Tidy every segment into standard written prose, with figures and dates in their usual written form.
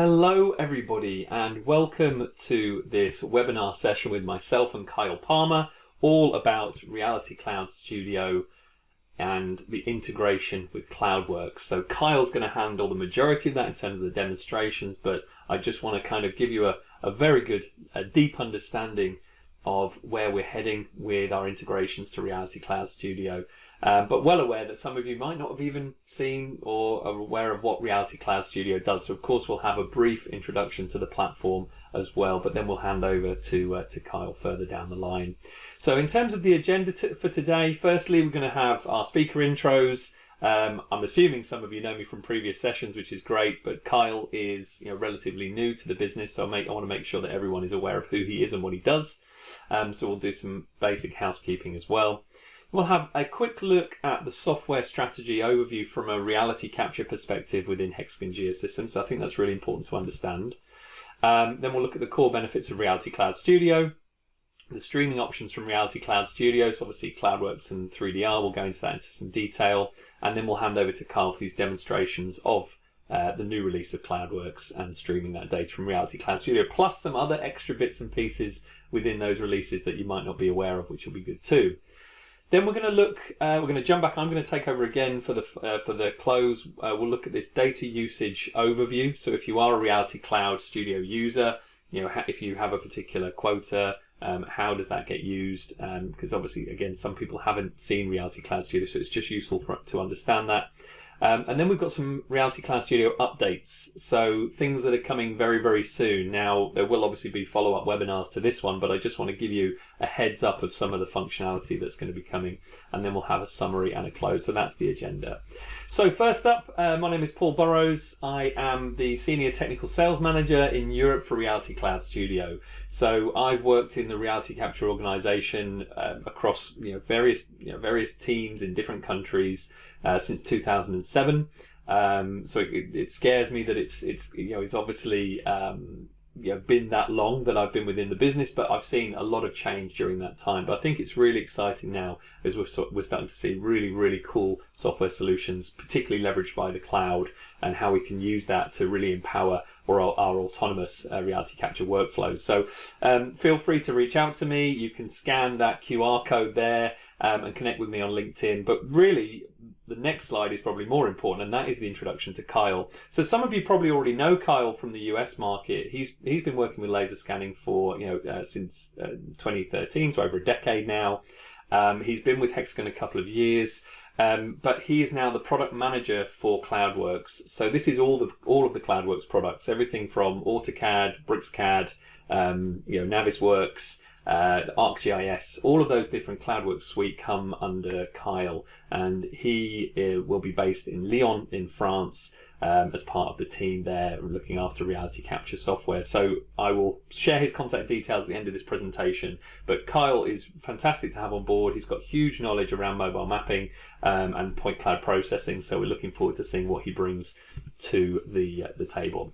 Hello everybody and welcome to this webinar session with myself and Kyle Palmer, all about Reality Cloud Studio and the integration with CloudWorx. So Kyle's going to handle the majority of that in terms of the demonstrations, but I just want to kind of give you a very good, deep understanding of where we're heading with our integrations to Reality Cloud Studio. But well aware that some of you might not have even seen or are aware of what Reality Cloud Studio does. So of course we'll have a brief introduction to the platform as well, but then we'll hand over to Kyle further down the line. So in terms of the agenda for today, firstly we're going to have our speaker intros. I'm assuming some of you know me from previous sessions, which is great, but Kyle is relatively new to the business, so I want to make sure that everyone is aware of who he is and what he does. So we'll do some basic housekeeping as well. We'll have a quick look at the software strategy overview from a reality capture perspective within Hexagon Geosystems. So I think that's really important to understand. Then we'll look at the core benefits of Reality Cloud Studio, the streaming options from Reality Cloud Studio, so obviously CloudWorx and 3DR, we'll go into that into some detail, and then we'll hand over to Carl for these demonstrations of the new release of CloudWorx and streaming that data from Reality Cloud Studio, plus some other extra bits and pieces within those releases that you might not be aware of, which will be good too. Then we're going to look, we're going to jump back. I'm going to take over again for the close. We'll look at this data usage overview. So if you are a Reality Cloud Studio user, if you have a particular quota, how does that get used? Because obviously, again, some people haven't seen Reality Cloud Studio, so it's just useful to understand that. And then we've got some Reality Cloud Studio updates, so things that are coming very, very soon. Now, there will obviously be follow-up webinars to this one, but I just want to give you a heads up of some of the functionality that's going to be coming, and then we'll have a summary and a close. So that's the agenda. So first up, my name is Paul Burrows. I am the Senior Technical Sales Manager in Europe for Reality Cloud Studio. So I've worked in the Reality Capture organization across various teams in different countries since 2007. So it scares me that it's obviously been that long that I've been within the business, but I've seen a lot of change during that time. But I think it's really exciting now as we're starting to see really, really cool software solutions, particularly leveraged by the cloud, and how we can use that to really empower our autonomous reality capture workflows. So feel free to reach out to me. You can scan that QR code there and connect with me on LinkedIn. But really, the next slide is probably more important, and that is the introduction to Kyle. So some of you probably already know Kyle from the US market. He's been working with laser scanning for since 2013, so over a decade now. He's been with Hexagon a couple of years, but he is now the product manager for CloudWorx. So this is all of the CloudWorx products, everything from AutoCAD, BricsCAD, Navisworks, ArcGIS, all of those different CloudWorx suite come under Kyle, and he will be based in Lyon in France as part of the team there looking after reality capture software. So I will share his contact details at the end of this presentation, but Kyle is fantastic to have on board. He's got huge knowledge around mobile mapping and point cloud processing, so we're looking forward to seeing what he brings to the table.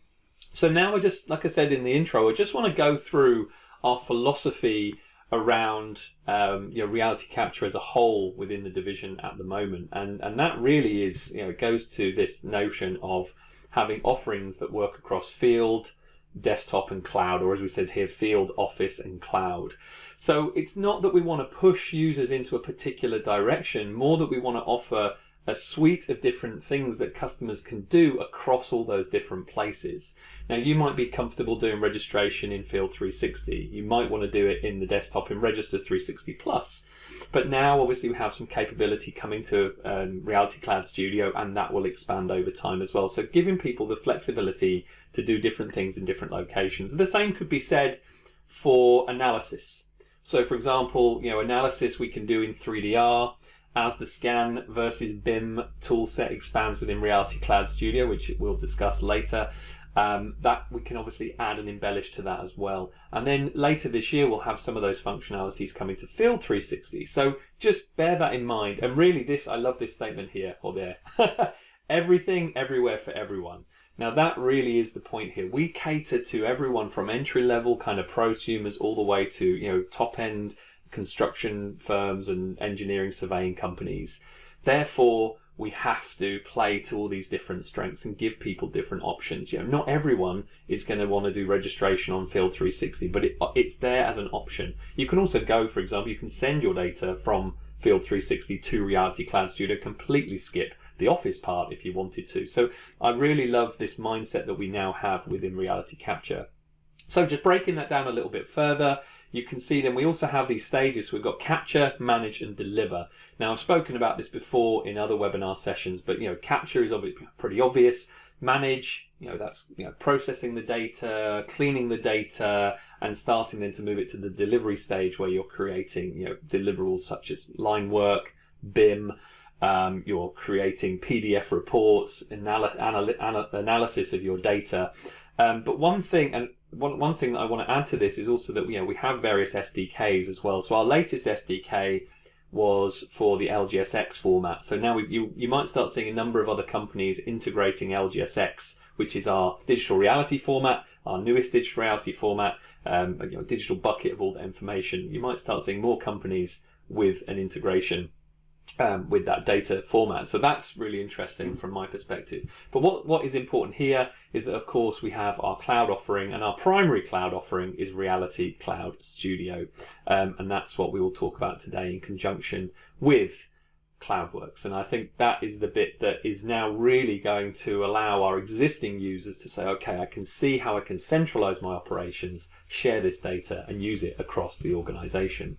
So now like I said in the intro, I just want to go through our philosophy around reality capture as a whole within the division at the moment, and that really is it goes to this notion of having offerings that work across field, desktop and cloud, or as we said here, field, office and cloud. So it's not that we want to push users into a particular direction, more that we want to offer a suite of different things that customers can do across all those different places. Now, you might be comfortable doing registration in Field 360. You might want to do it in the desktop in Register 360 Plus. But now, obviously, we have some capability coming to Reality Cloud Studio, and that will expand over time as well. So giving people the flexibility to do different things in different locations. The same could be said for analysis. So, for example, analysis we can do in 3DR, as the scan versus BIM toolset expands within Reality Cloud Studio, which we'll discuss later, that we can obviously add and embellish to that as well. And then later this year, we'll have some of those functionalities coming to Field 360. So just bear that in mind. And really I love this statement here or there. Everything, everywhere for everyone. Now that really is the point here. We cater to everyone from entry-level kind of prosumers all the way to top-end construction firms and engineering surveying companies. Therefore, we have to play to all these different strengths and give people different options. Not everyone is going to want to do registration on Field 360, but it's there as an option. You can also go, for example, you can send your data from Field 360 to Reality Cloud Studio, completely skip the Office part if you wanted to. So I really love this mindset that we now have within Reality Capture. So just breaking that down a little bit further, you can see then we also have these stages. We've got capture, manage, and deliver. Now I've spoken about this before in other webinar sessions, but capture is obviously pretty obvious. Manage, that's processing the data, cleaning the data, and starting then to move it to the delivery stage where you're creating deliverables such as line work, BIM. You're creating PDF reports, analysis of your data. But one thing that I want to add to this is also that we have various SDKs as well. So our latest SDK was for the LGSX format. So now you might start seeing a number of other companies integrating LGSX, which is our digital reality format, our newest digital reality format, a digital bucket of all the information. You might start seeing more companies with an integration with that data format. So that's really interesting from my perspective. But what is important here is that, of course, we have our cloud offering, and our primary cloud offering is Reality Cloud Studio. And that's what we will talk about today in conjunction with CloudWorx. And I think that is the bit that is now really going to allow our existing users to say, okay, I can see how I can centralize my operations, share this data, and use it across the organization.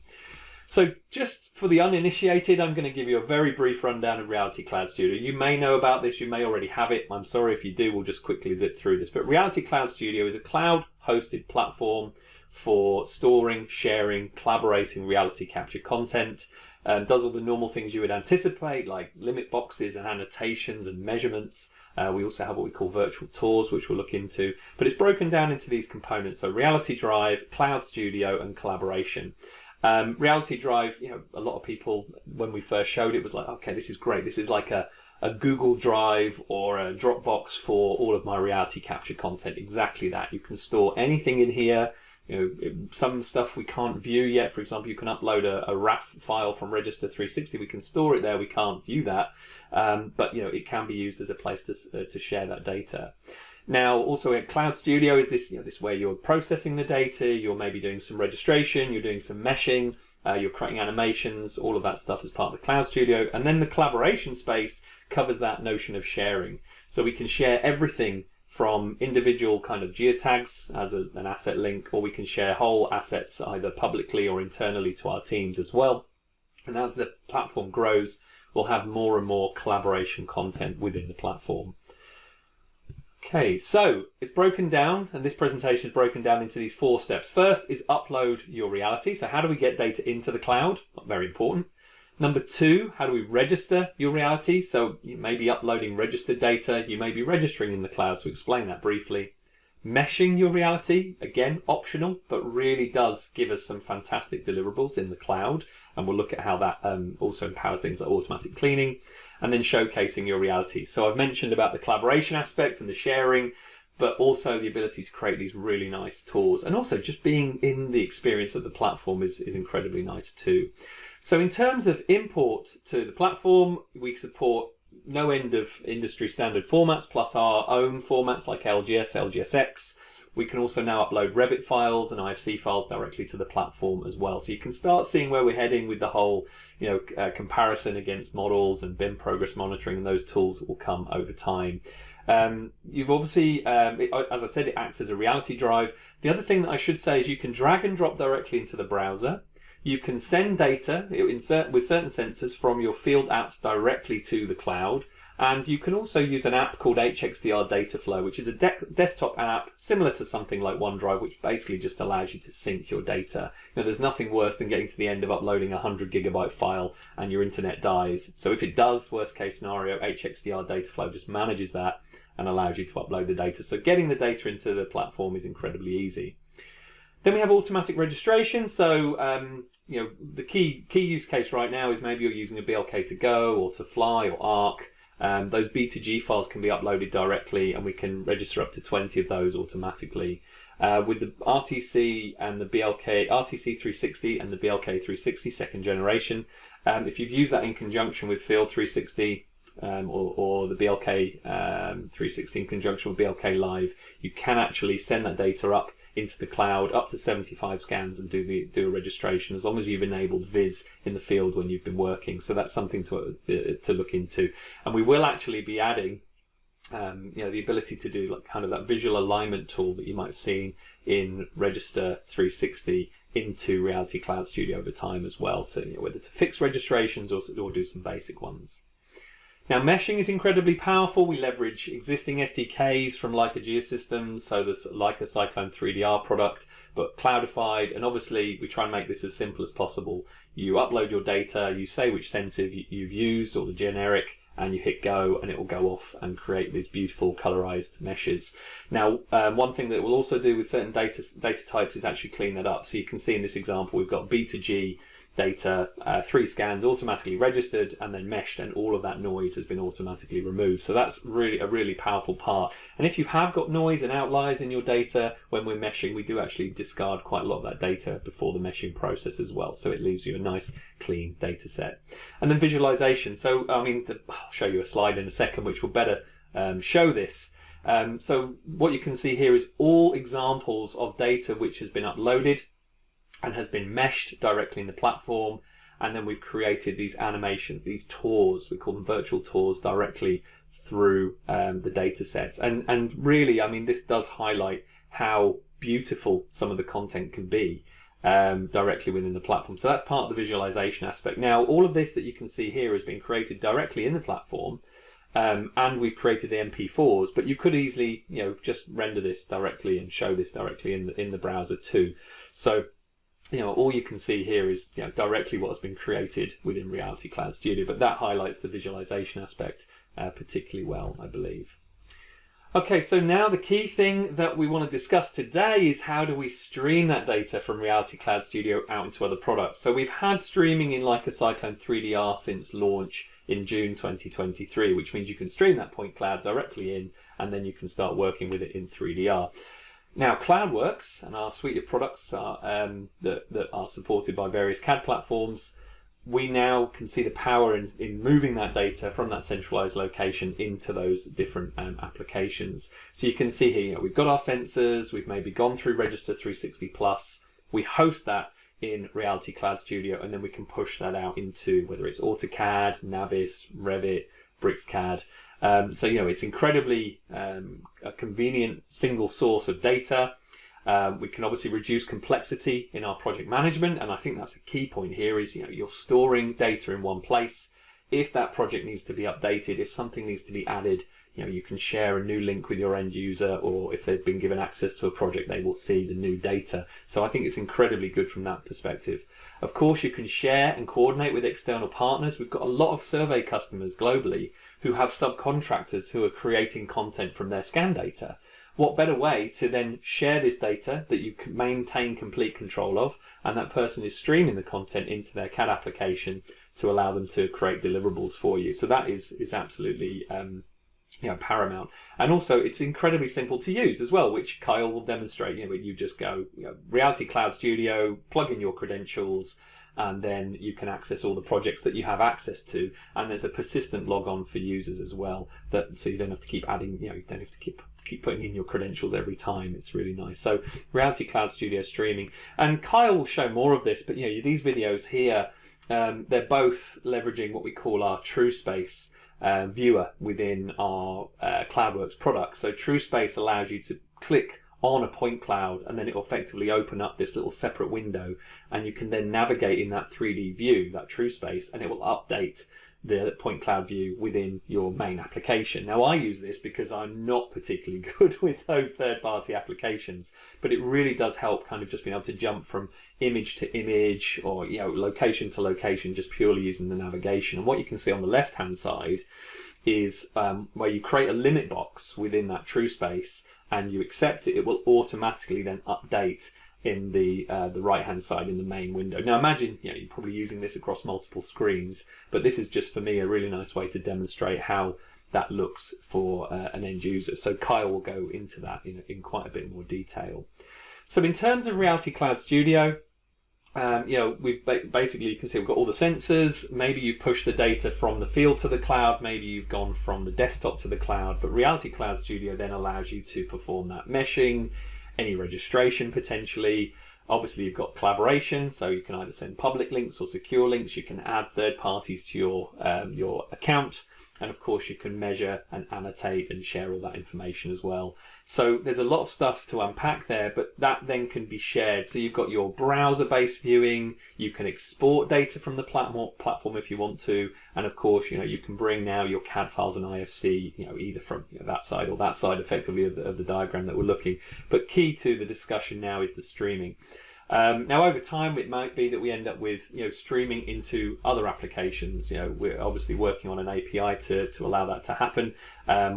So just for the uninitiated, I'm going to give you a very brief rundown of Reality Cloud Studio. You may know about this, you may already have it. I'm sorry if you do, we'll just quickly zip through this. But Reality Cloud Studio is a cloud-hosted platform for storing, sharing, collaborating reality capture content. Does all the normal things you would anticipate, like limit boxes and annotations and measurements. We also have what we call virtual tours, which we'll look into. But it's broken down into these components. So Reality Drive, Cloud Studio, and collaboration. Reality Drive, a lot of people, when we first showed it, was like, okay, this is great. This is like a Google Drive or a Dropbox for all of my reality capture content. Exactly that. You can store anything in here. Some stuff we can't view yet. For example, you can upload a RAF file from Register 360. We can store it there. We can't view that. But it can be used as a place to share that data. Now, also in Cloud Studio is this, this where you're processing the data, you're maybe doing some registration, you're doing some meshing, you're creating animations, all of that stuff is part of the Cloud Studio. And then the collaboration space covers that notion of sharing. So we can share everything from individual kind of geotags as an asset link, or we can share whole assets either publicly or internally to our teams as well. And as the platform grows, we'll have more and more collaboration content within the platform. Okay, so it's broken down, and this presentation is broken down into these 4 steps. First is upload your reality. So how do we get data into the cloud? Very important. Number 2, how do we register your reality? So you may be uploading registered data, you may be registering in the cloud, so explain that briefly. Meshing your reality, again, optional, but really does give us some fantastic deliverables in the cloud. And we'll look at how that also empowers things like automatic cleaning. And then showcasing your reality. So I've mentioned about the collaboration aspect and the sharing, but also the ability to create these really nice tours. And also just being in the experience of the platform is incredibly nice too. So in terms of import to the platform, we support no end of industry standard formats, plus our own formats like LGS, LGSX. We can also now upload Revit files and IFC files directly to the platform as well. So you can start seeing where we're heading with the whole, comparison against models and BIM progress monitoring, and those tools will come over time. You've obviously, as I said, it acts as a reality drive. The other thing that I should say is you can drag and drop directly into the browser. You can send data with certain sensors from your field apps directly to the cloud. And you can also use an app called HXDR Dataflow, which is a desktop app similar to something like OneDrive, which basically just allows you to sync your data. There's nothing worse than getting to the end of uploading a 100 gigabyte file and your internet dies. So if it does, worst case scenario, HXDR Dataflow just manages that and allows you to upload the data. So getting the data into the platform is incredibly easy. Then we have automatic registration. So, the key use case right now is maybe you're using a BLK to Go or to Fly or Arc. Those B2G files can be uploaded directly, and we can register up to 20 of those automatically. With the RTC and the BLK, RTC 360 and the BLK 360 second generation, if you've used that in conjunction with Field 360, or the BLK 360 in conjunction with BLK Live, you can actually send that data up into the cloud, up to 75 scans, and do a registration, as long as you've enabled Viz in the field when you've been working. So that's something to look into. And we will actually be adding the ability to do like kind of that visual alignment tool that you might have seen in Register 360 into Reality Cloud Studio over time as well, to whether to fix registrations or do some basic ones. Now, meshing is incredibly powerful. We leverage existing SDKs from Leica Geosystems, so this Leica Cyclone 3DR product, but cloudified, and obviously we try and make this as simple as possible. You upload your data, you say which sensor you've used, or the generic, and you hit go, and it will go off and create these beautiful colorized meshes. Now, one thing that we'll also do with certain data types is actually clean that up. So you can see in this example, we've got B2G data, 3 scans automatically registered and then meshed, and all of that noise has been automatically removed. So that's really a really powerful part. And if you have got noise and outliers in your data when we're meshing, we do actually discard quite a lot of that data before the meshing process as well. So it leaves you a nice clean data set. And then visualization. So I mean, I'll show you a slide in a second which will better show this. So what you can see here is all examples of data which has been uploaded and has been meshed directly in the platform, and then we've created these animations, these tours, we call them virtual tours, directly through the data sets. And really, I mean, this does highlight how beautiful some of the content can be directly within the platform. So that's part of the visualization aspect. Now, all of this that you can see here has been created directly in the platform, and we've created the MP4s, but you could easily, just render this directly and show this directly in the browser too. So all you can see here is directly what has been created within Reality Cloud Studio, but that highlights the visualization aspect particularly well, I believe. Okay, so now the key thing that we want to discuss today is how do we stream that data from Reality Cloud Studio out into other products. So we've had streaming in Leica Cyclone 3DR since launch in June 2023, which means you can stream that point cloud directly in, and then you can start working with it in 3DR. Now, CloudWorx and our suite of products that are supported by various CAD platforms, we now can see the power in moving that data from that centralized location into those different applications. So you can see here, we've got our sensors, we've maybe gone through Register 360 Plus, we host that in Reality Cloud Studio, and then we can push that out into whether it's AutoCAD, Navis, Revit, BricsCAD. So it's incredibly a convenient single source of data. We can obviously reduce complexity in our project management, and I think that's a key point here is you're storing data in one place. If that project needs to be updated, if something needs to be added, you can share a new link with your end user, or if they've been given access to a project, they will see the new data. So I think it's incredibly good from that perspective. Of course, you can share and coordinate with external partners. We've got a lot of survey customers globally who have subcontractors who are creating content from their scan data. What better way to then share this data that you can maintain complete control of, and that person is streaming the content into their CAD application to allow them to create deliverables for you. So that is absolutely paramount. And also it's incredibly simple to use as well, which Kyle will demonstrate. You just go Reality Cloud Studio, plug in your credentials, and then you can access all the projects that you have access to, and there's a persistent log on for users as well, so you don't have to keep adding, you don't have to keep putting in your credentials every time. It's really nice. So Reality Cloud Studio streaming, and Kyle will show more of this, but these videos here, they're both leveraging what we call our TrueSpace viewer within our CloudWorx product. So TrueSpace allows you to click on a point cloud, and then it will effectively open up this little separate window, and you can then navigate in that 3D view, that TrueSpace, and it will update the point cloud view within your main application. Now, I use this because I'm not particularly good with those third-party applications, but it really does help kind of just being able to jump from image to image, or location to location, just purely using the navigation. And what you can see on the left-hand side is where you create a limit box within that TrueSpace, and you accept it, it will automatically then update in the right-hand side in the main window. Now imagine, you're probably using this across multiple screens, but this is just for me a really nice way to demonstrate how that looks for an end user. So Kyle will go into that in quite a bit more detail. So in terms of Reality Cloud Studio, basically, you can see we've got all the sensors. Maybe you've pushed the data from the field to the cloud. Maybe you've gone from the desktop to the cloud. But Reality Cloud Studio then allows you to perform that meshing, any registration potentially. Obviously, you've got collaboration, so you can either send public links or secure links. You can add third parties to your account. And of course, you can measure and annotate and share all that information as well. So there's a lot of stuff to unpack there, but that then can be shared. So you've got your browser-based viewing. You can export data from the platform if you want to. And of course, you can bring now your CAD files and IFC, either from that side or that side, effectively, of the diagram that we're looking. But key to the discussion now is the streaming. Now, over time, it might be that we end up with streaming into other applications. We're obviously working on an API to allow that to happen.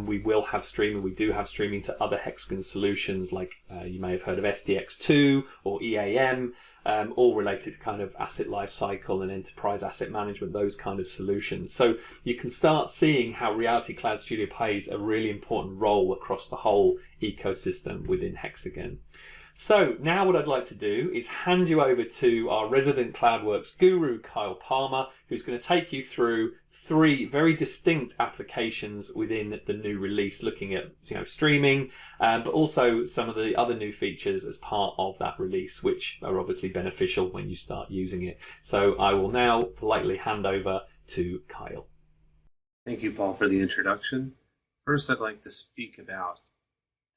We will have streaming. We do have streaming to other Hexagon solutions, like you may have heard of SDX2 or EAM, all related to kind of asset lifecycle and enterprise asset management, those kind of solutions. So you can start seeing how Reality Cloud Studio plays a really important role across the whole ecosystem within Hexagon. So now what I'd like to do is hand you over to our resident CloudWorx guru, Kyle Palmer, who's going to take you through 3 very distinct applications within the new release, looking at streaming, but also some of the other new features as part of that release, which are obviously beneficial when you start using it. So I will now politely hand over to Kyle. Thank you, Paul, for the introduction. First, I'd like to speak about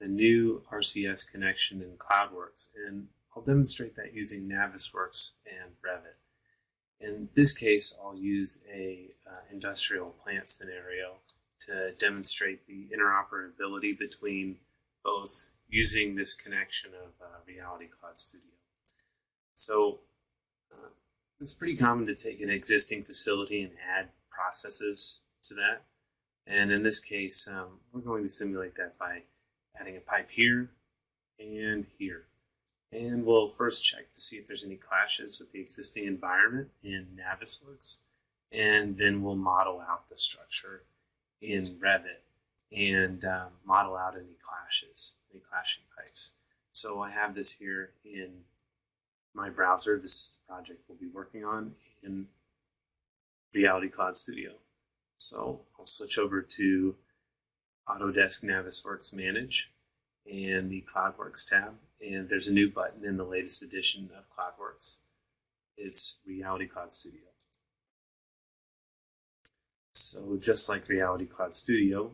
the new RCS connection in CloudWorx, and I'll demonstrate that using Navisworks and Revit. In this case, I'll use a industrial plant scenario to demonstrate the interoperability between both using this connection of Reality Cloud Studio. So it's pretty common to take an existing facility and add processes to that, and in this case, we're going to simulate that by adding a pipe here and here. And we'll first check to see if there's any clashes with the existing environment in Navisworks, and then we'll model out the structure in Revit and model out any clashing pipes. So I have this here in my browser. This is the project we'll be working on in Reality Cloud Studio. So I'll switch over to Autodesk Navisworks Manage and the CloudWorx tab, and there's a new button in the latest edition of CloudWorx. It's Reality Cloud Studio. So just like Reality Cloud Studio,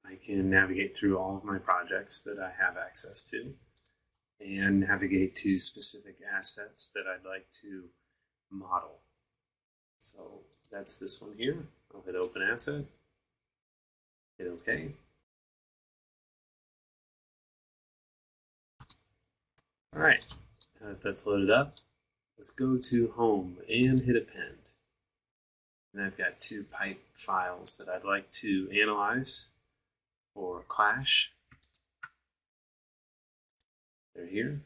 I can navigate through all of my projects that I have access to and navigate to specific assets that I'd like to model. So that's this one here. I'll hit Open Asset. Hit OK. All right, now that that's loaded up, let's go to Home and hit Append. And I've got 2 pipe files that I'd like to analyze for clash. They're here.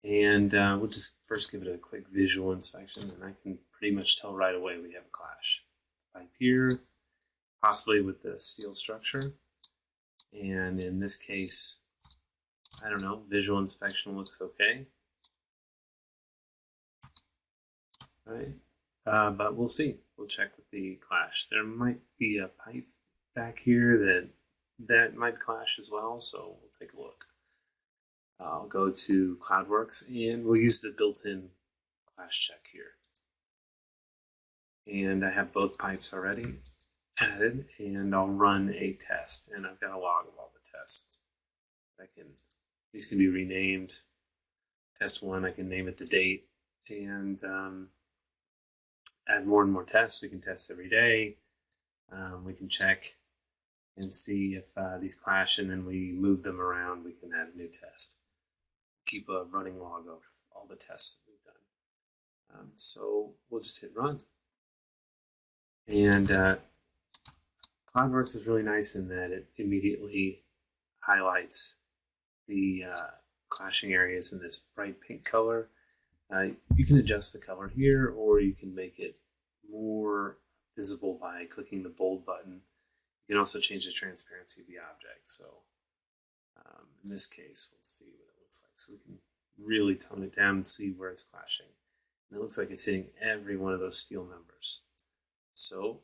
And we'll just first give it a quick visual inspection, and I can pretty much tell right away we have a clash. Pipe here, possibly with the steel structure, and in this case, I don't know, visual inspection looks okay. All right, but we'll see. We'll check with the clash. There might be a pipe back here that might clash as well, so we'll take a look. I'll go to CloudWorx, and we'll use the built-in clash check here. And I have both pipes already added, and I'll run a test, and I've got a log of all the tests. These can be renamed. Test 1, I can name it the date, and add more and more tests. We can test every day. We can check and see if these clash, and then we move them around. We can add a new test. Keep a running log of all the tests that we've done. So we'll just hit run. And CloudWorx is really nice in that it immediately highlights the clashing areas in this bright pink color. You can adjust the color here, or you can make it more visible by clicking the bold button. You can also change the transparency of the object. So in this case, we'll see what it looks like. So we can really tone it down and see where it's clashing. And it looks like it's hitting every one of those steel members. So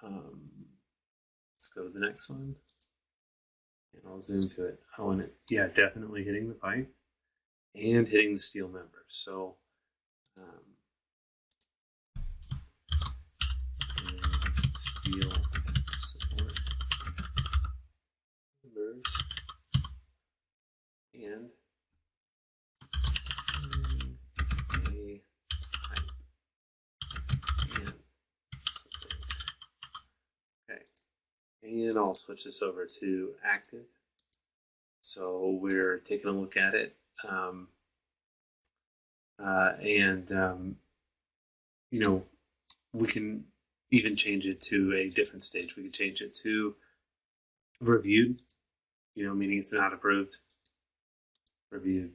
let's go to the next one. And I'll zoom to it. Oh, and yeah, definitely hitting the pipe and hitting the steel members. So steel support members and a pipe and support. Okay, and I'll switch this over to active. So we're taking a look at it, you know, we can even change it to a different stage. We can change it to reviewed, meaning it's not approved. Reviewed,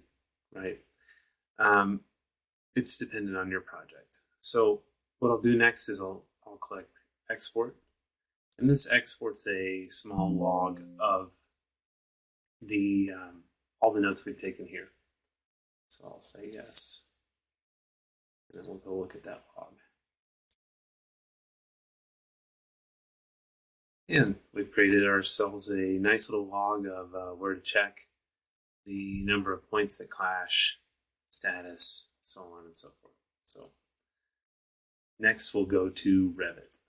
right? It's dependent on your project. So what I'll do next is I'll click export, and this exports a small log of the all the notes we've taken here. So I'll say yes, and then we'll go look at that log. And we've created ourselves a nice little log of where to check, the number of points that clash, status, so on and so forth. So next we'll go to Revit.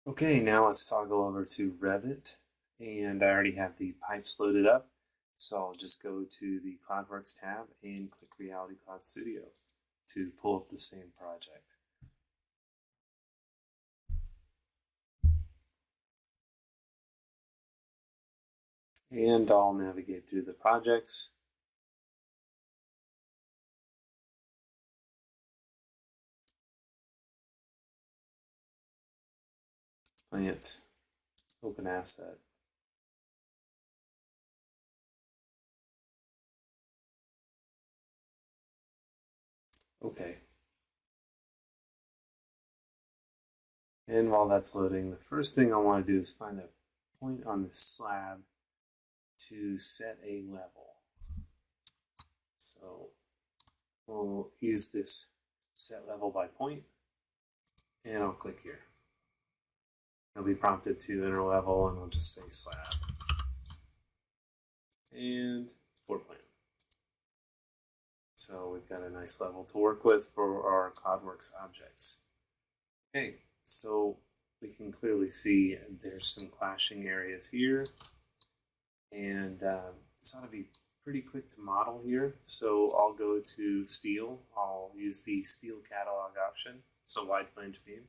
Okay, now let's toggle over to Revit, and I already have the pipes loaded up. So I'll just go to the CloudWorx tab and click Reality Cloud Studio to pull up the same project. And I'll navigate through the projects. Plant, open asset. Okay. And while that's loading, the first thing I want to do is find a point on the slab to set a level. So we'll use this set level by point, and I'll click here. I'll be prompted to enter level, and I'll just say slab and floor plan. So we've got a nice level to work with for our CloudWorx objects. Okay, so we can clearly see there's some clashing areas here, and this ought to be pretty quick to model here. So I'll go to steel. I'll use the steel catalog option, so wide flange beam.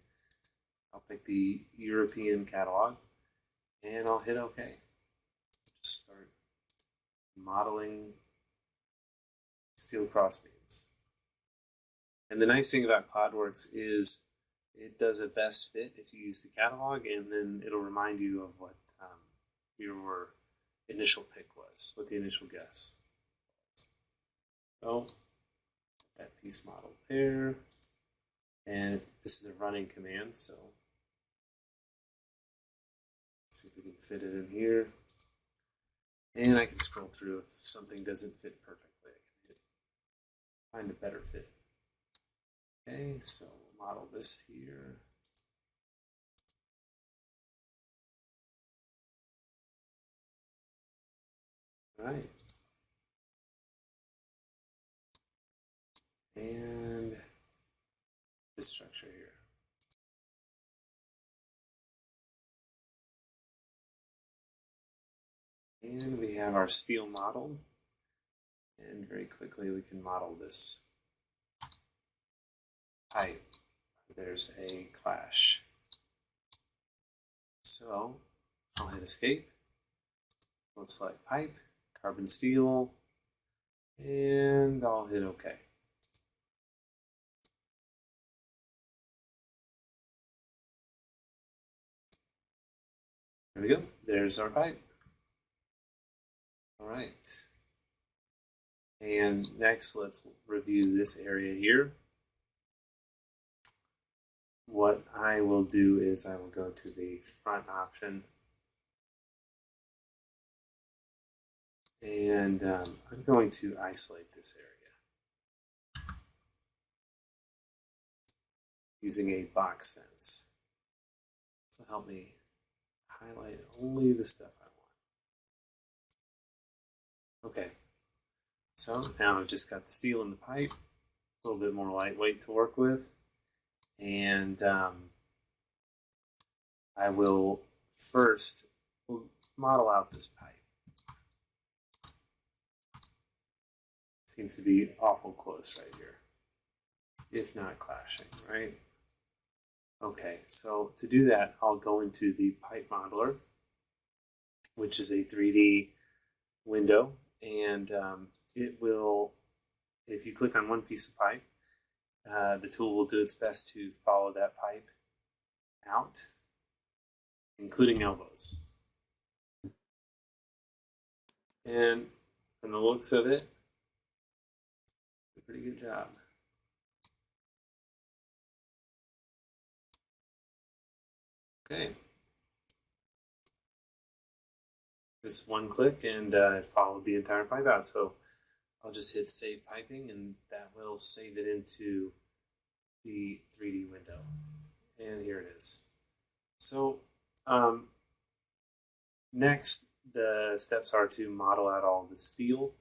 I'll pick the European catalog, and I'll hit OK. Just start modeling steel cross beams. And the nice thing about CloudWorx is it does a best fit if you use the catalog, and then it'll remind you of what your initial pick was, what the initial guess was. So that piece modeled there, and this is a running command, so let's see if we can fit it in here. And I can scroll through if something doesn't fit perfectly. I can find a better fit. Okay, so we'll model this here. All right. And this structure here. And we have our steel model. And very quickly we can model this pipe. There's a clash. So I'll hit escape. We'll select pipe, carbon steel, and I'll hit OK. There we go. There's our pipe. All right. And next, let's review this area here. What I will do is I will go to the front option. And I'm going to isolate this area using a box fence. This will help me highlight only the stuff I want. Okay, so now I've just got the steel in the pipe, a little bit more lightweight to work with, and I will first model out this pipe. Seems to be awful close right here, if not clashing, right? Okay, so to do that, I'll go into the pipe modeler, which is a 3D window, and it will, if you click on one piece of pipe, the tool will do its best to follow that pipe out, including elbows. And from the looks of it, a pretty good job. Okay. Just one click and it followed the entire pipe out. So I'll just hit Save Piping and that will save it into the 3D window. And here it is. So next, the steps are to model out all the steel.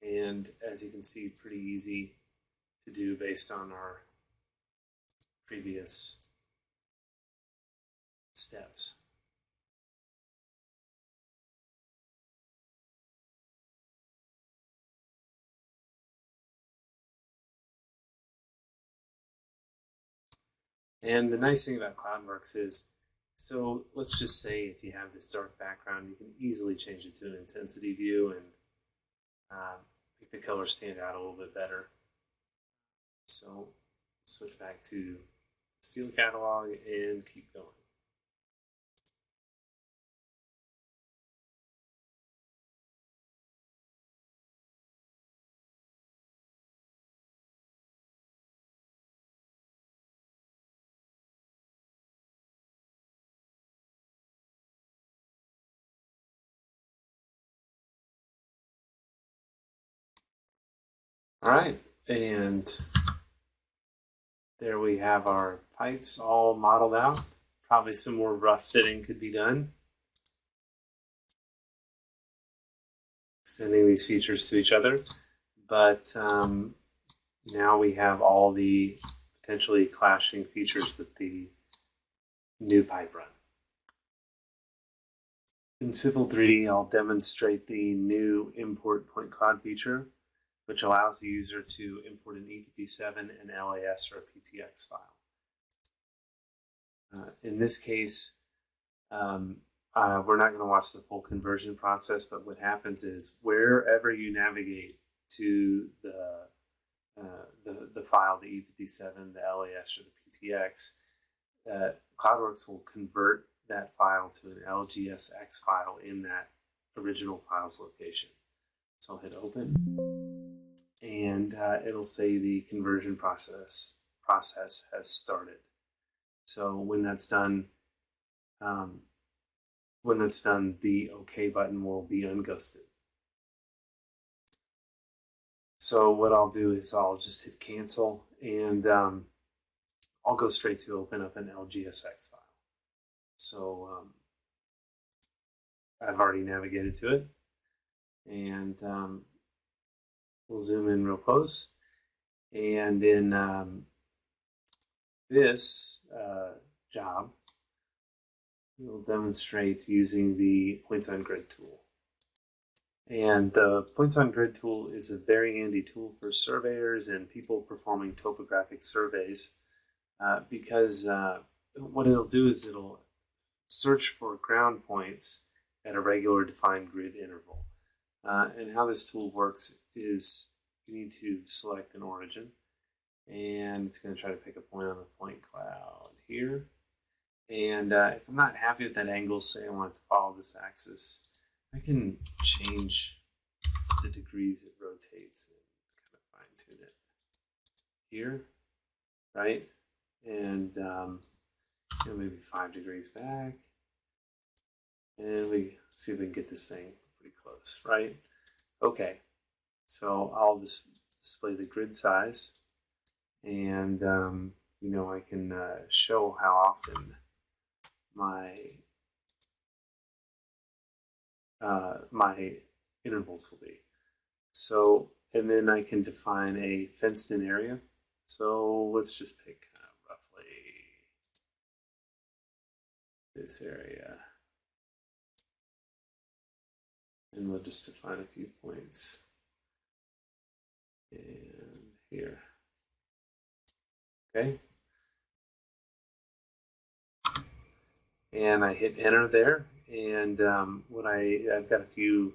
And as you can see, pretty easy to do based on our previous steps. And the nice thing about CloudWorx is, so let's just say if you have this dark background, you can easily change it to an intensity view and make the colors stand out a little bit better. So switch back to the steel catalog and keep going. All right, and there we have our pipes all modeled out. Probably some more rough fitting could be done. Extending these features to each other, but now we have all the potentially clashing features with the new pipe run. In Civil 3D, I'll demonstrate the new import point cloud feature, which allows the user to import an E57, an LAS, or a PTX file. In this case, we're not going to watch the full conversion process, but what happens is wherever you navigate to the file, the E57, the LAS, or the PTX, CloudWorx will convert that file to an LGSX file in that original file's location. So I'll hit open, and it'll say the conversion process has started. So when that's done, the OK button will be unghosted. So what I'll do is I'll just hit cancel, and I'll go straight to open up an LGSX file. So I've already navigated to it, and we'll zoom in real close. And in this job, we'll demonstrate using the Point on Grid tool. And the Point on Grid tool is a very handy tool for surveyors and people performing topographic surveys because what it'll do is it'll search for ground points at a regular defined grid interval. And how this tool works is you need to select an origin, and it's going to try to pick a point on the point cloud here. And if I'm not happy with that angle, say I want it to follow this axis, I can change the degrees it rotates and kind of fine tune it here, right? And maybe 5 degrees back. And we see if we can get this thing, if pretty close, right? Okay, so I'll just display the grid size, and you know, I can show how often my my intervals will be. So, and then I can define a fenced-in area. So let's just pick roughly this area, and we'll just define a few points. And here. Okay. And I hit enter there, and I've got a few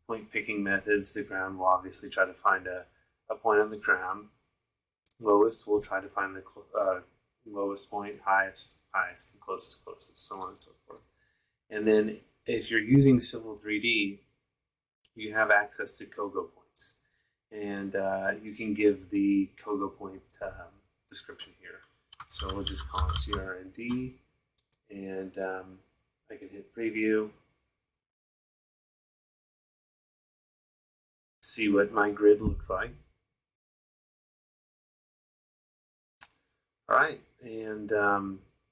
point picking methods. The ground will obviously try to find a point on the ground. Lowest will try to find the lowest point, highest, and closest, so on and so forth. And then if you're using Civil 3D, you have access to COGO points, and you can give the COGO point description here. So we'll just call it GRND, and I can hit preview, see what my grid looks like. All right, and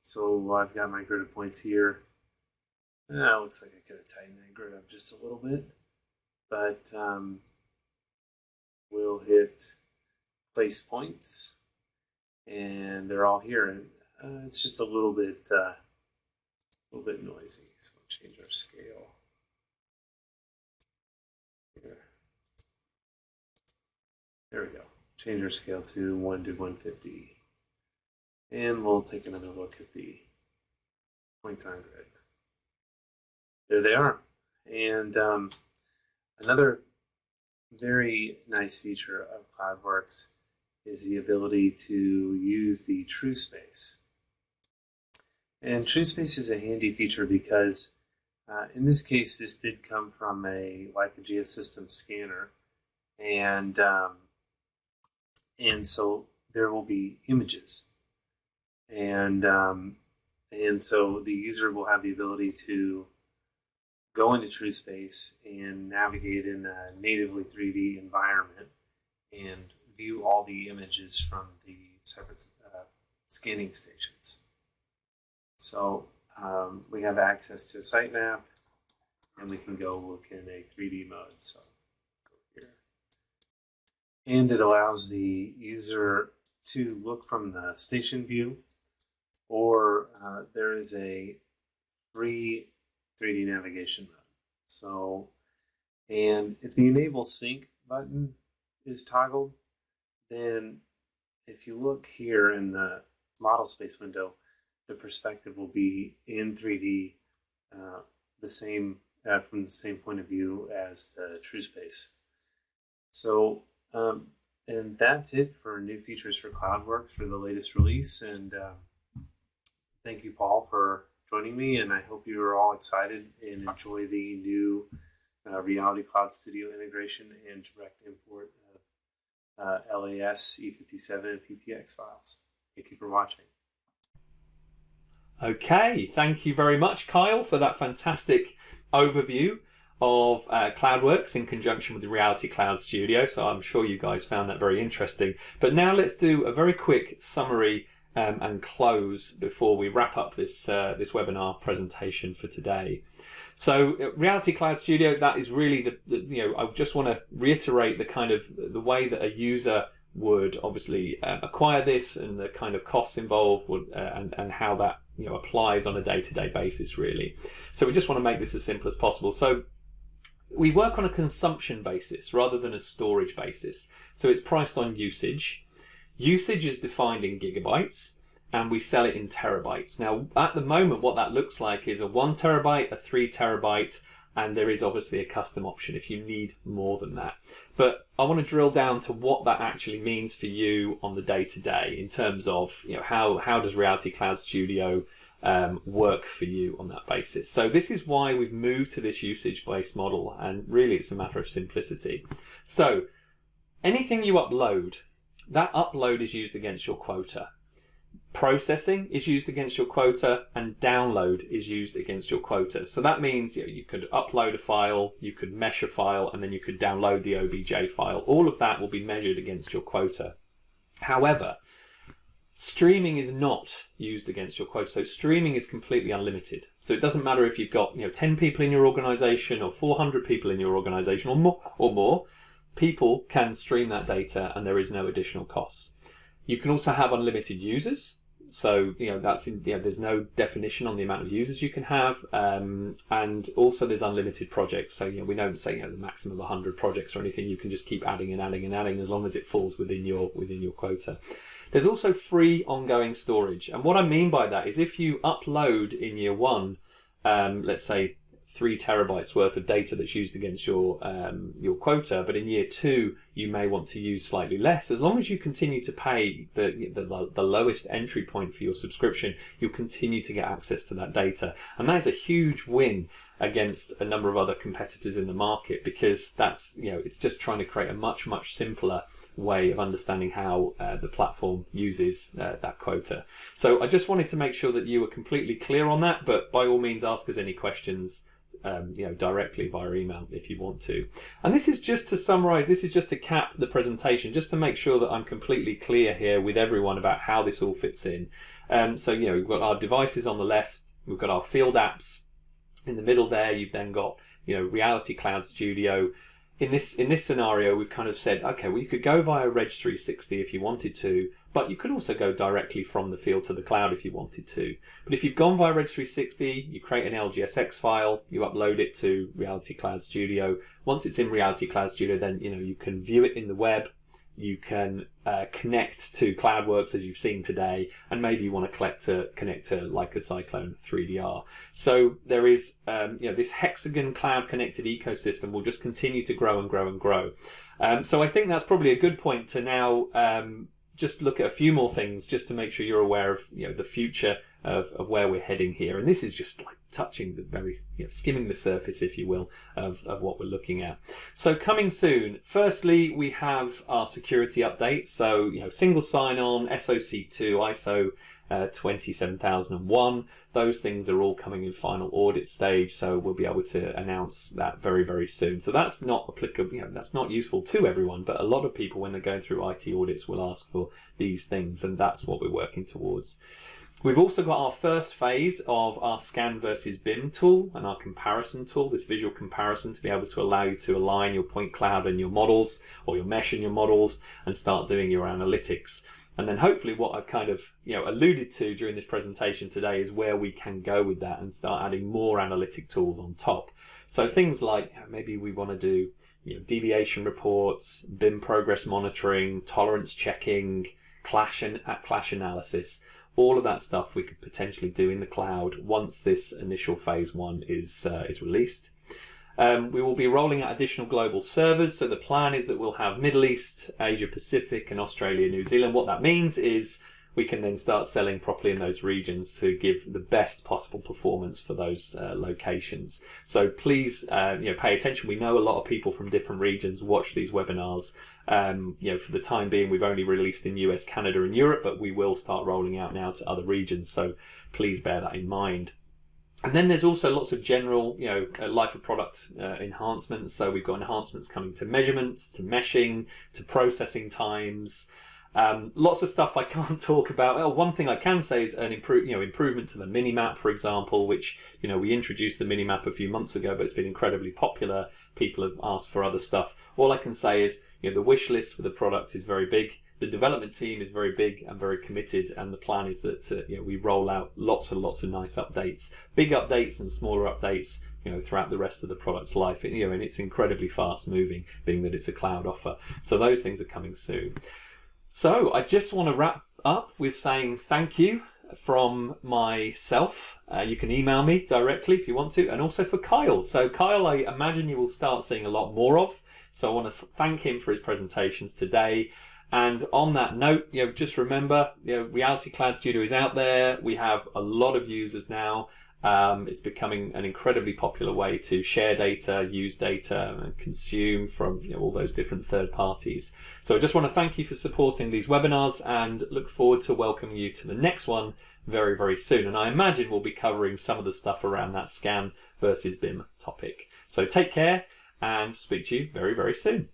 so I've got my grid of points here. It looks like I could have tightened that grid up just a little bit, but we'll hit place points, and they're all here. And it's just a little bit noisy, so we'll change our scale here. There we go. Change our scale to 1 to 150. And we'll take another look at the points on grid. There they are. And another very nice feature of CloudWorx is the ability to use the true space. And true space is a handy feature because in this case, this did come from a Geosystem scanner, and so there will be images. And so the user will have the ability to go into true space and navigate in a natively 3D environment and view all the images from the separate scanning stations. So we have access to a sitemap, and we can go look in a 3D mode. So go here. And it allows the user to look from the station view, or there is a free 3D navigation mode. So, and if the enable sync button is toggled, then if you look here in the model space window, the perspective will be in 3D, the same from the same point of view as the true space. So, and that's it for new features for CloudWorx for the latest release. And thank you, Paul, for joining me, and I hope you are all excited and enjoy the new Reality Cloud Studio integration and direct import of LAS, E57, and PTX files. Thank you for watching. Okay, thank you very much, Kyle, for that fantastic overview of CloudWorx in conjunction with the Reality Cloud Studio. So I'm sure you guys found that very interesting. But now let's do a very quick summary and close before we wrap up this this webinar presentation for today. So Reality Cloud Studio, that is really I just want to reiterate the way that a user would obviously acquire this, and the kind of costs involved would, and how that applies on a day-to-day basis, really. So we just want to make this as simple as possible. So we work on a consumption basis rather than a storage basis. So it's priced on usage. Usage is defined in gigabytes, and we sell it in terabytes. Now, at the moment, what that looks like is a 1 terabyte, a 3 terabyte, and there is obviously a custom option if you need more than that. But I want to drill down to what that actually means for you on the day-to-day in terms of how does Reality Cloud Studio work for you on that basis. So this is why we've moved to this usage-based model, and really it's a matter of simplicity. So anything you upload, that upload is used against your quota. processing is used against your quota, and download is used against your quota. So that means you could upload a file, you could mesh a file, and then you could download the OBJ file. All of that will be measured against your quota. However, streaming is not used against your quota. So streaming is completely unlimited. So it doesn't matter if you've got 10 people in your organization or 400 people in your organization or more. People can stream that data and there is no additional costs. You can also have unlimited users. So there's no definition on the amount of users you can have, and also there's unlimited projects. So we don't say the maximum of 100 projects or anything. You can just keep adding and adding and adding as long as it falls within your quota. There's also free ongoing storage, and what I mean by that is if you upload in year one, let's say 3 terabytes worth of data that's used against your quota, but in year 2 you may want to use slightly less. As long as you continue to pay the lowest entry point for your subscription, you'll continue to get access to that data, and that is a huge win against a number of other competitors in the market, because that's it's just trying to create a much simpler way of understanding how the platform uses that quota. So I just wanted to make sure that you were completely clear on that, but by all means ask us any questions directly via email if you want to. And this is just to summarize, this is just to cap the presentation, just to make sure that I'm completely clear here with everyone about how this all fits in. So we've got our devices on the left, we've got our field apps in the middle there, you've then got Reality Cloud Studio. In this scenario, we've kind of said, okay, well, you could go via Reg 360 if you wanted to, but you could also go directly from the field to the cloud if you wanted to. But if you've gone via Reg 360, you create an LGSX file, you upload it to Reality Cloud Studio. Once it's in Reality Cloud Studio, then you can view it in the web. You can connect to CloudWorx as you've seen today, and maybe you want to connect to like a Cyclone 3DR. So there is this Hexagon cloud connected ecosystem will just continue to grow and grow and grow. So I think that's probably a good point to now just look at a few more things just to make sure you're aware of the future of where we're heading here. And this is just like touching the very skimming the surface, if you will, of what we're looking at. So coming soon, firstly we have our security updates. So single sign-on, SOC2, ISO 27001, those things are all coming in final audit stage, so we'll be able to announce that very soon. So that's not applicable, that's not useful to everyone, but a lot of people when they're going through IT audits will ask for these things, and that's what we're working towards. We've also got our first phase of our scan versus BIM tool and our comparison tool, this visual comparison to be able to allow you to align your point cloud and your models, or your mesh and your models, and start doing your analytics. And then hopefully what I've kind of alluded to during this presentation today is where we can go with that and start adding more analytic tools on top. So things like maybe we want to do deviation reports, BIM progress monitoring, tolerance checking, clash analysis. All of that stuff we could potentially do in the cloud once this initial phase 1 is released. We will be rolling out additional global servers. So the plan is that we'll have Middle East, Asia Pacific and Australia, New Zealand. What that means is we can then start selling properly in those regions to give the best possible performance for those locations. So please pay attention. We know a lot of people from different regions watch these webinars. For the time being, we've only released in US, Canada and Europe, but we will start rolling out now to other regions. So please bear that in mind. And then there's also lots of general, life of product enhancements. So we've got enhancements coming to measurements, to meshing, to processing times. Lots of stuff I can't talk about. Well, one thing I can say is an improvement to the minimap, for example, which we introduced the minimap a few months ago, but it's been incredibly popular. People have asked for other stuff. All I can say is the wish list for the product is very big. The development team is very big and very committed, and the plan is that we roll out lots and lots of nice updates, big updates and smaller updates, throughout the rest of the product's life. And it's incredibly fast moving, being that it's a cloud offer. So those things are coming soon. So I just want to wrap up with saying thank you from myself. You can email me directly if you want to, and also for Kyle. So Kyle, I imagine you will start seeing a lot more of. So I want to thank him for his presentations today. And on that note, just remember, Reality Cloud Studio is out there. We have a lot of users now, It's becoming an incredibly popular way to share data, use data, and consume from all those different third parties. So I just want to thank you for supporting these webinars and look forward to welcoming you to the next one very, very soon. And I imagine we'll be covering some of the stuff around that scan versus BIM topic. So take care and speak to you very, very soon.